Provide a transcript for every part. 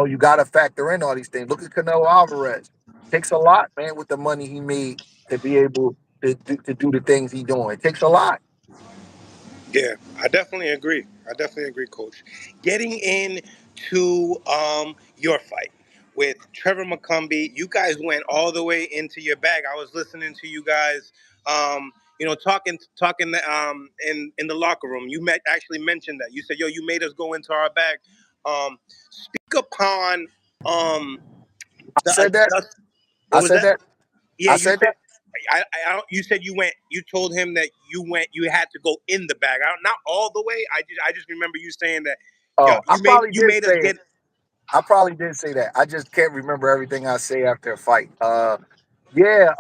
know, you got to factor in all these things. Look at Canelo Alvarez. Takes a lot, man, with the money he made to be able to do the things he's doing. It takes a lot. Yeah, I definitely agree, Coach. Getting into your fight with Trevor McCumbee, you guys went all the way into your bag. I was listening to you guys, talking in the locker room. You actually mentioned that. You said, "Yo, you made us go into our bag." Speak upon um I the said that. adjust. I What was said that? that. Yeah, I you said said. that. I don't. You said you went. You told him that you went. You had to go in the bag. Not all the way. I just remember you saying that. Yo, Oh, I probably you did made us say it. get. I probably did say that. I just can't remember everything I say after a fight. Yeah,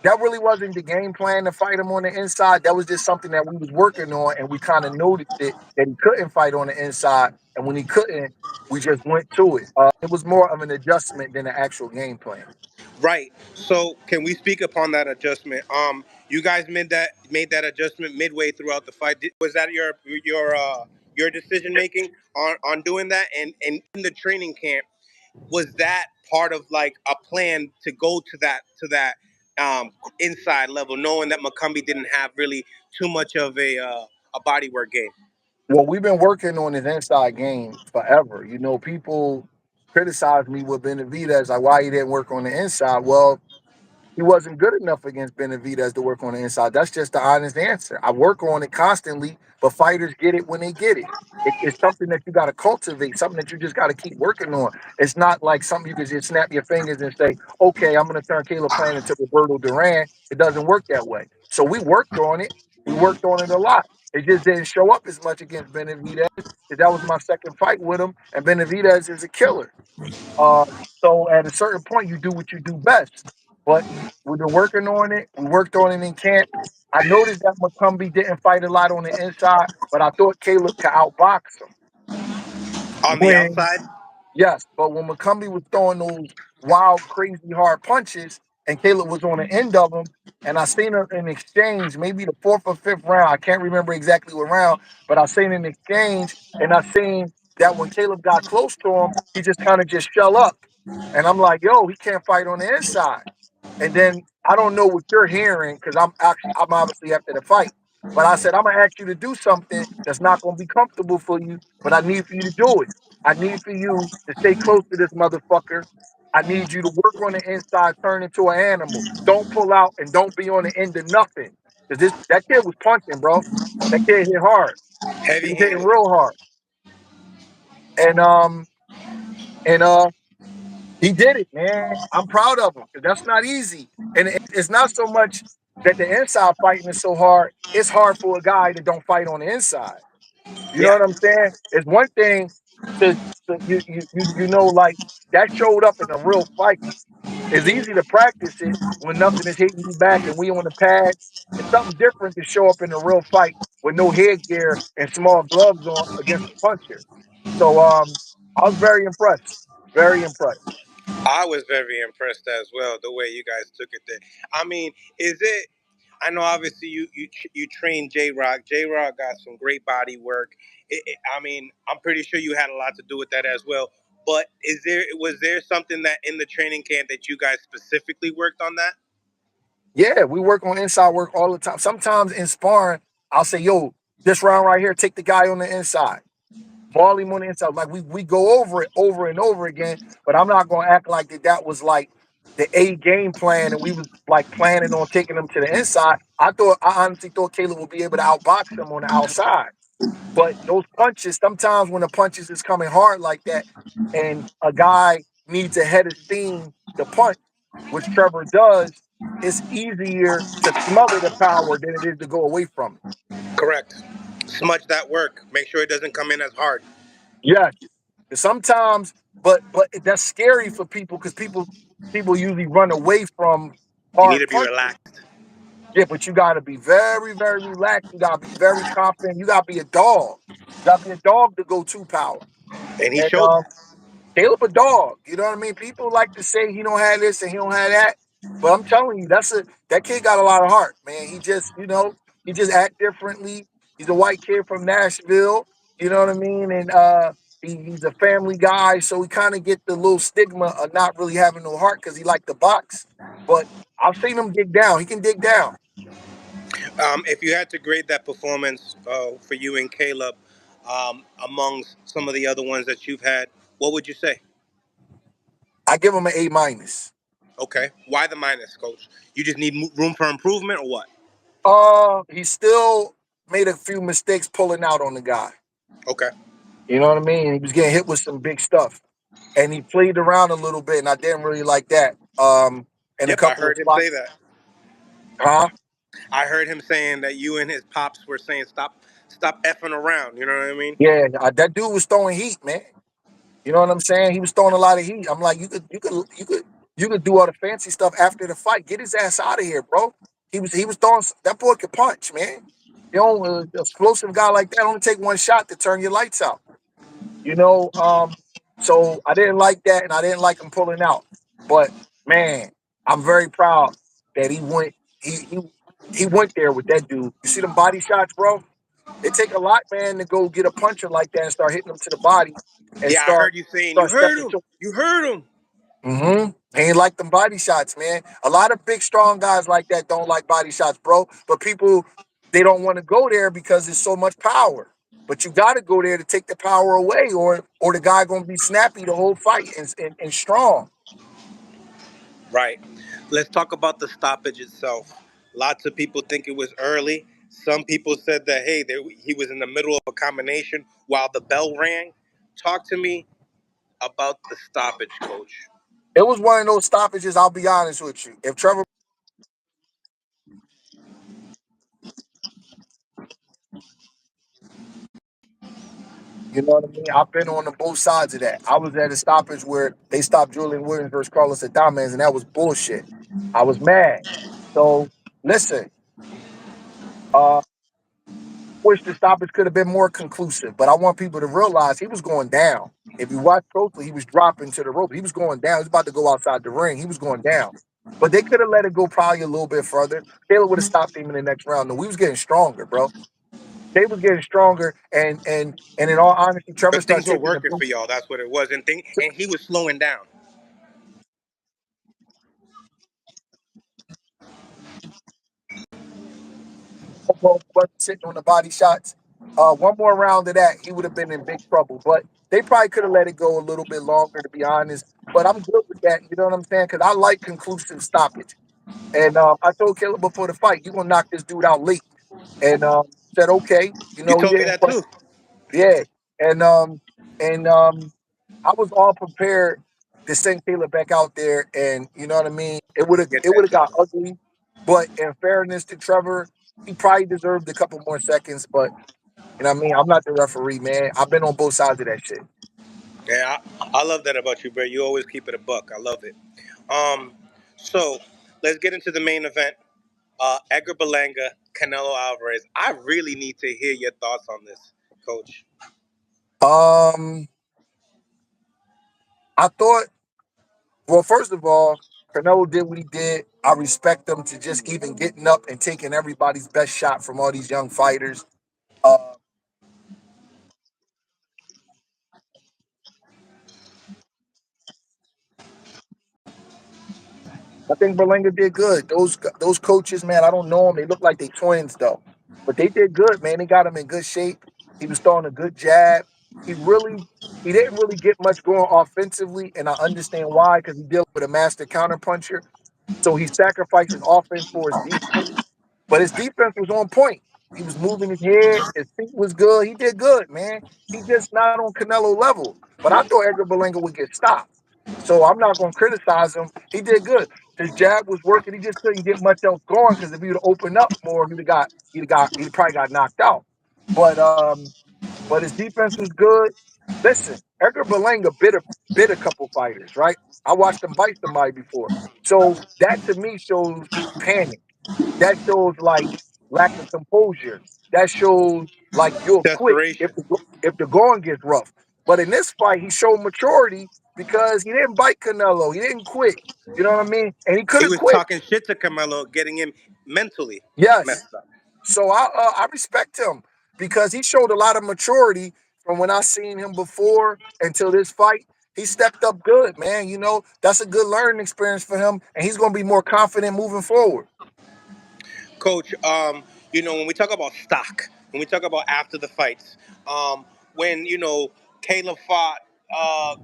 that really wasn't the game plan to fight him on the inside. That was just something that we was working on, and we kind of noticed it that he couldn't fight on the inside. And when he couldn't, we just went to it. It was more of an adjustment than an actual game plan. Right. So can we speak upon that adjustment? You guys made that adjustment midway throughout the fight. Was that your decision making on doing that? And in the training camp, was that part of like a plan to go to that inside level, knowing that McCumbee didn't have really too much of a body work game? Well, we've been working on his inside game forever. You know, people criticize me with Benavidez, like why he didn't work on the inside. Well, he wasn't good enough against Benavidez to work on the inside. That's just the honest answer. I work on it constantly, but fighters get it when they get it. It's something that you got to cultivate, something that you just got to keep working on. It's not like something you can just snap your fingers and say, okay, I'm going to turn Caleb Plant into Roberto Duran. It doesn't work that way. So we worked on it. We worked on it a lot. It just didn't show up as much against Benavidez because that was my second fight with him, and Benavidez is a killer. Uh, so at a certain point, you do what you do best. But we've been working on it. We worked on it in camp. I noticed that McCumbee didn't fight a lot on the inside, but I thought Caleb could outbox him. On the When outside? Yes, but when McCumbee was throwing those wild, crazy hard punches, and Caleb was on the end of them, and I seen her in exchange, maybe the fourth or fifth round. I can't remember exactly what round, but I seen an exchange, and I seen that when Caleb got close to him, he just kind of just shell up, and I'm like, yo, he can't fight on the inside. And then I don't know what you're hearing because I'm obviously after the fight. But I said I'm gonna ask you to do something that's not gonna be comfortable for you, but I need for you to do it. I need for you to stay close to this motherfucker. I need you to work on the inside, turn into an animal. Don't pull out and don't be on the end of nothing. Cause that kid was punching, bro. That kid hit hard. He Heavy was hitting handed. real hard. And he did it, man. I'm proud of him because that's not easy. And it's not so much that the inside fighting is so hard. It's hard for a guy that don't fight on the inside. You know Yeah. what I'm saying? It's one thing to like that showed up in a real fight. It's easy to practice it when nothing is hitting you back and we on the pad. It's something different to show up in a real fight with no headgear and small gloves on against a puncher. So I was very impressed. Very impressed. I was very impressed as well the way you guys took it there. I mean, is it? I know obviously you trained J Rock. J Rock got some great body work. I mean, I'm pretty sure you had a lot to do with that as well. But was there something that in the training camp that you guys specifically worked on that? Yeah, we work on inside work all the time. Sometimes in sparring, I'll say, yo, this round right here, take the guy on the inside. Ball him on the inside. Like we go over it over and over again, but I'm not gonna act like that was like the A game plan and we was like planning on taking him to the inside. I honestly thought Caleb would be able to outbox him on the outside. But those punches, sometimes when the punches is coming hard like that, and a guy needs a head of steam to punch, which Trevor does, it's easier to smother the power than it is to go away from it. Correct. Smudge that work. Make sure it doesn't come in as hard. Yes. Sometimes, but that's scary for people because people usually run away from You need hard to be punches. relaxed, Yeah, but you got to be very, very relaxed. You got to be very confident. You got to be a dog. You got to be a dog to go to power. and he And showed that. Caleb a dog. You know what I mean? People like to say he don't have this and he don't have that, but I'm telling you, that kid got a lot of heart, man. He just he just act differently. He's a white kid from Nashville. You know what I mean? And He's a family guy, so he kind of get the little stigma of not really having no heart because he like to box. But I've seen him dig down. He can dig down. If you had to grade that performance for you and Caleb amongst some of the other ones that you've had, what would you say? I give him an A-. Okay, why the minus, Coach? You just need room for improvement, or what? He still made a few mistakes pulling out on the guy. Okay. You know what I mean? He was getting hit with some big stuff, and he played around a little bit, and I didn't really like that. And a Yep, I couple of heard him say spots, that. huh? I heard him saying that you and his pops were saying stop effing around. You know what I mean? Yeah, that dude was throwing heat, man. You know what I'm saying? He was throwing a lot of heat. I'm like, you could do all the fancy stuff after the fight. Get his ass out of here, bro. He was throwing. That boy could punch, man. You know, explosive guy like that only take one shot to turn your lights out. You know, so I didn't like that, and I didn't like him pulling out. But man, I'm very proud that he went. He went there with that dude. You see them body shots, bro? It take a lot, man, to go get a puncher like that and start hitting them to the body and Yeah, I start heard you saying you start heard stepping him. to. You heard him. Ain't like them body shots, man. A lot of big, strong guys like that don't like body shots, bro. But people, they don't want to go there because there's so much power. But you got to go there to take the power away, or the guy gonna be snappy the whole fight and strong. Right. Let's talk about the stoppage itself. Lots of people think it was early. Some people said that hey, he was in the middle of a combination while the bell rang. Talk to me about the stoppage, Coach. It was one of those stoppages. I'll be honest with you. If Trevor, you know what I mean, I've been on the both sides of that. I was at a stoppage where they stopped Julian Williams versus Carlos Adames, and that was bullshit. I was mad. So listen, uh, wish the stoppage could have been more conclusive, but I want people to realize he was going down. If you watch closely, he was dropping to the rope. He was going down. He was about to go outside the ring. He was going down. But they could have let it go probably a little bit further. Taylor would have stopped him in the next round. No, we was getting stronger, bro. They was getting stronger, and in all honesty, Trevor But started things were taking the working boot. for y'all. That's what it was, and he was slowing down. Wasn't sitting on the body shots. One more round of that, he would have been in big trouble. But they probably could have let it go a little bit longer, to be honest. But I'm good with that. You know what I'm saying? Because I like conclusive stoppage. And I told Caleb before the fight, "You gonna knock this dude out late?" And said, "Okay." You You know, he told me didn't that question. too. Yeah, and I was all prepared to send Caleb back out there, and you know what I mean. Get It would that have got job. ugly, but in fairness to Trevor, he probably deserved a couple more seconds. But you know what I mean. I'm not the referee, man. I've been on both sides of that shit. Yeah, I love that about you, bro. You always keep it a buck. I love it. Um, so let's get into the main event. Edgar Berlanga, Canelo Alvarez. I really need to hear your thoughts on this, Coach. Um, I thought, well, first of all, Canelo did what he did. I respect him to just even getting up and taking everybody's best shot from all these young fighters. Uh, I think Berlanga did good. Those coaches, man, I don't know them. They look like they twins though, but they did good, man. They got him in good shape. He was throwing a good jab. He really he didn't really get much going offensively, and I understand why because he dealt with a master counterpuncher. So he sacrificed his offense for his defense. But his defense was on point. He was moving his head. His feet was good. He did good, man. He just not on Canelo level. But I thought Edgar Berlanga would get stopped. So I'm not going to criticize him. He did good. His jab was working. He just couldn't get much else going because if he would have opened up more, he'd probably got knocked out. But but his defense was good. Listen, Edgar Berlanga bit a couple fighters, right? I watched him bite somebody before. So that to me shows panic. That shows like lack of composure. That shows like you'll quit Desperation. if the going gets rough. But in this fight, he showed maturity because he didn't bite Canelo. He didn't quit. You know what I mean? And he could He have was quit. talking shit to Carmelo, getting him mentally Yes. messed up. So I respect him because he showed a lot of maturity from when I seen him before until this fight, he stepped up good, man. That's a good learning experience for him, and he's going to be more confident moving forward. Coach, when we talk about stock, when we talk about after the fights, when Caleb fought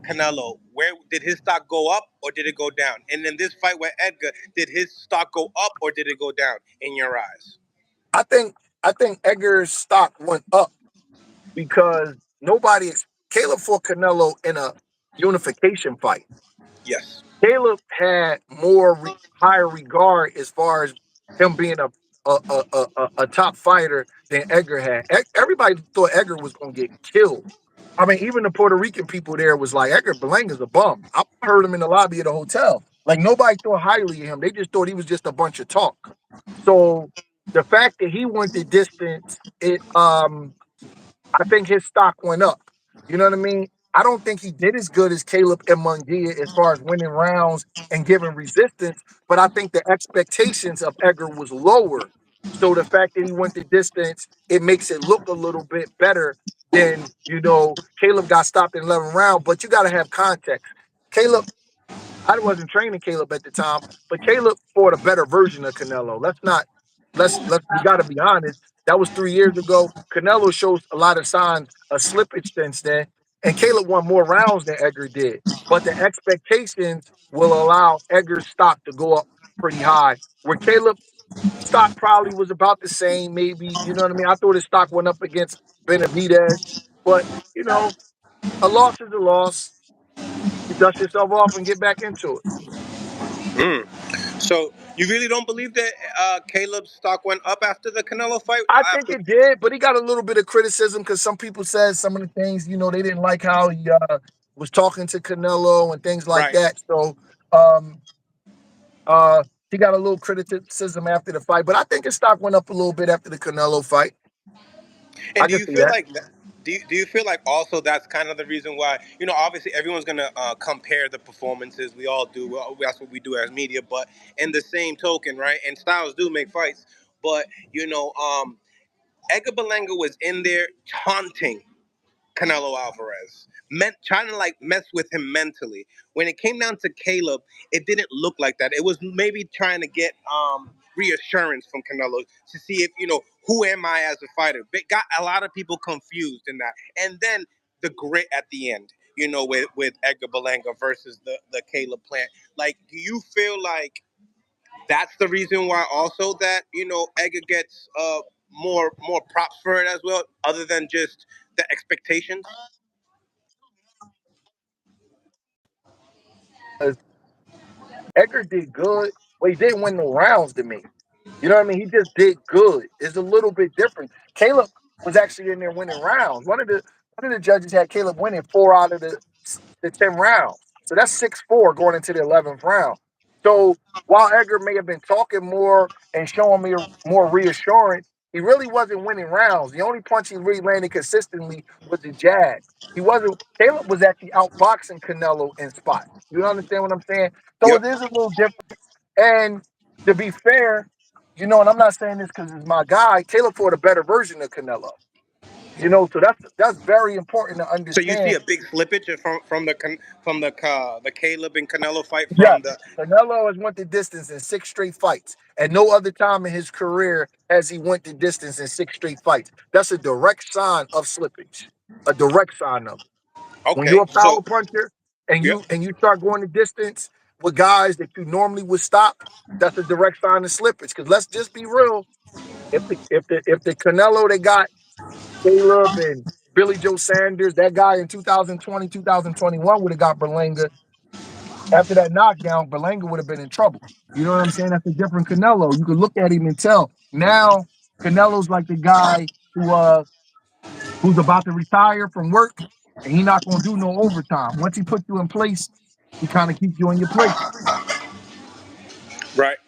Canelo, where did his stock go up or did it go down? And then this fight with Edgar, did his stock go up or did it go down in your eyes? I think I think Edgar's stock went up because nobody Caleb fought Canelo in a unification fight. Yes. Caleb had higher regard as far as him being a top fighter than Edgar had. Everybody thought Edgar was going to get killed. I mean, even the Puerto Rican people there was like, Edgar Berlanga's a bum. I heard him in the lobby of the hotel. Like, nobody thought highly of him. They just thought he was just a bunch of talk. So the fact that he went the distance, I think his stock went up. You know what I mean? I don't think he did as good as Caleb and Munguia as far as winning rounds and giving resistance, but I think the expectations of Edgar was lower. So the fact that he went the distance, it makes it look a little bit better than, Caleb got stopped in 11 rounds, but you got to have context. Caleb I wasn't training Caleb at the time, but Caleb fought a better version of Canelo. Let's we gotta be honest. That was 3 years ago. Canelo shows a lot of signs of slippage since then. And Caleb won more rounds than Edgar did. But the expectations will allow Edgar's stock to go up pretty high. Where Caleb stock probably was about the same, maybe, you know what I mean? I thought his stock went up against Benavidez. But, you know, a loss is a loss. You dust yourself off and get back into it. Mm. So you really don't believe that Caleb's stock went up after the Canelo fight? I think After, it did, but he got a little bit of criticism because some people said some of the things, they didn't like how he was talking to Canelo and things like right. that. So um, he got a little criticism after the fight, but I think his stock went up a little bit after the Canelo fight. And I do can you see feel that. like that? Do you feel like also that's kind of the reason why obviously everyone's gonna compare the performances, we all do, that's what we do as media, but in the same token, right, and styles do make fights, but Edgar Berlanga was in there taunting Canelo Alvarez, trying to like mess with him mentally. When it came down to Caleb, it didn't look like that. It was maybe trying to get reassurance from Canelo to see if who am I as a fighter. It got a lot of people confused in that, and then the grit at the end. With Edgar Berlanga versus the Caleb Plant. Like, do you feel like that's the reason why also that Edgar gets more props for it as well, other than just the expectations? 'Cause Edgar did good, but he didn't win no rounds to me. You know what I mean? He just did good. It's a little bit different. Caleb was actually in there winning rounds. One of the judges had Caleb winning 4 out of the 10 rounds. So that's 6-4 going into the 11th round. So while Edgar may have been talking more and showing me more reassurance, he really wasn't winning rounds. The only punch he really landed consistently was the jab. He wasn't. Caleb was actually outboxing Canelo in spots. You understand what I'm saying? So Yep. it is a little different. And to be fair, and I'm not saying this because it's my guy. Caleb fought a better version of Canelo. So that's very important to So you see understand. a big slippage from the Caleb and Canelo fight Yes, from the. Canelo has went the distance in 6 straight fights. At no other time in his career has he went the distance in 6 straight fights. That's a direct sign of slippage. A direct sign of it. When you're Okay, a so power puncher and yep. you start going the distance with guys that you normally would stop, that's a direct sign of slippage. Because let's just be real. If the Canelo they got Caleb and Billy Joe Sanders, that guy in 2020, 2021 would have got Berlanga. After that knockdown, Berlanga would have been in trouble. You know what I'm saying? That's a different Canelo. You could look at him and tell. Now, Canelo's like the guy who's about to retire from work, and he not gonna do no overtime. Once he puts you in place, he kind of keeps you in your place. Right.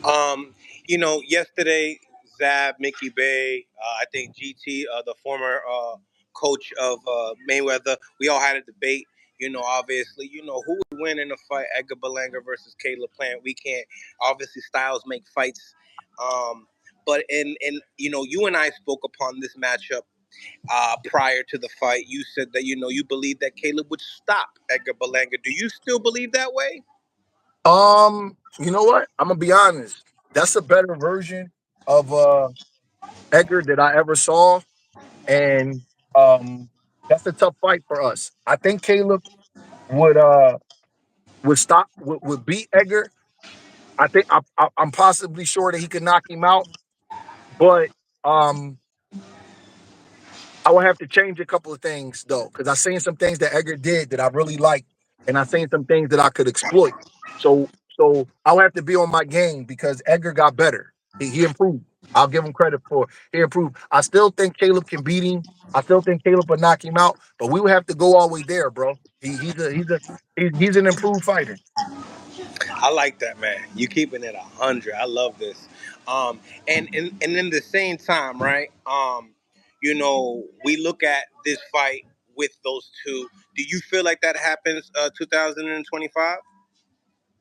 Um, yesterday, Zab, Mickey Bay, I think GT, the former coach of Mayweather, we all had a debate. Obviously, who would win in a fight, Edgar Berlanga versus Caleb Plant. We can't. Obviously, styles make fights. But you and I spoke upon this matchup prior to the fight, you said that you believe that Caleb would stop Edgar Berlanga. Do you still believe that way? You know what? I'm gonna be honest. That's a better version of Edgar that I ever saw, and um, that's a tough fight for us. I think Caleb would would beat Edgar. I'm possibly sure that he could knock him out, but um, I would have to change a couple of things though, because I seen some things that Edgar did that I really liked, and I seen some things that I could exploit. So I'll have to be on my game because Edgar got better. He improved. I'll give him credit for he improved. I still think Caleb can beat him. I still think Caleb will knock him out, but we would have to go all the way there, bro. He's an improved fighter. I like that, man. You keeping it 100. I love this. And in the same time, right? We look at this fight with those two. Do you feel like that happens 2025?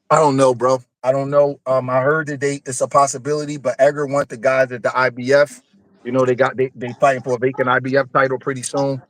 I don't know, bro. I don't know. I heard that it's a possibility, but Edgar want the guys at the IBF. You know, they fighting for a vacant IBF title pretty soon.